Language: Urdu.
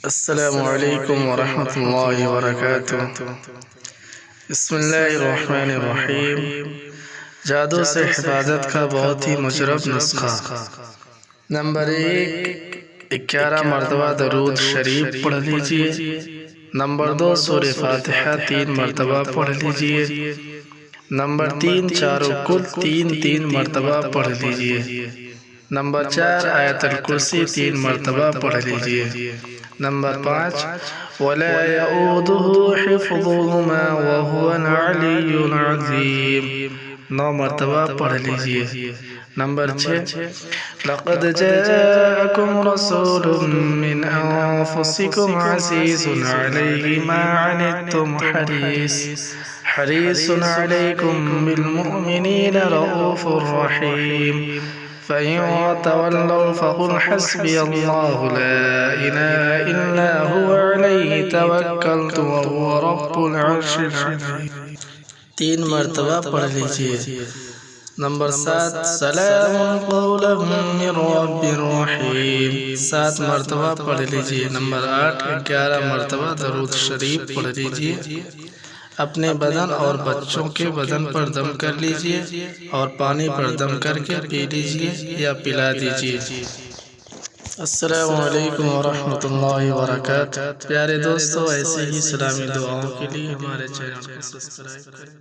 السلام علیکم ورحمۃ اللہ وبرکاتہ۔ بسم اللہ الرحمن الرحیم۔ جادو سے حفاظت کا بہت ہی مجرب نسخہ۔ نمبر 1، 11 مرتبہ درود شریف پڑھ لیجئے۔ نمبر 2، سورہ فاتحہ 3 مرتبہ پڑھ لیجئے۔ نمبر 3، چاروں کل 3 مرتبہ پڑھ لیجئے۔ نمبر 4، آیت الکرسی 3 مرتبہ پڑھ لیجئے۔ نمبر 5، وَلَا يَئُودُهُ حِفْظُهُمَا وَهُوَ الْعَلِيُّ الْعَظِيمُ 9 مرتبہ پڑھ لیجئے۔ نمبر 6، لَقَدْ جَاءَكُمْ رَسُولٌ مِّنْ أَنفُسِكُمْ عَزِيزٌ عَلَيْهِ مَا عَنِتُّمْ حَرِيصٌ عَلَيْكُمْ بِالْمُؤْمِنِينَ رَءُوفٌ رَّحِيمٌ فَإِن تَوَلَّوْا فَقُلْ حَسْبِيَ اللَّهُ لَا إِلَٰهَ إِلَّا هُوَ عَلَيْهِ تَوَكَّلْتُ وَهُوَ رَبُّ الْعَرْشِ الْعَظِيمِ 3 مرتبہ پڑھ لیجئے۔ نمبر 7، سلام قولا من رب رحیم 7 مرتبہ پڑھ لیجئے۔ نمبر 8، 11 مرتبہ درود شریف پڑھ لیجئے۔ اپنے بدن اور بچوں کے بدن پر دم کر لیجئے اور پانی پر دم کر کے پی لیجئے یا پلا دیجئے۔ السلام علیکم ورحمۃ اللہ وبرکاتہ۔ پیارے دوستو، ایسے ہی اسلامی دعاؤں کے لیے ہمارے چینل کو سبسکرائب کریں۔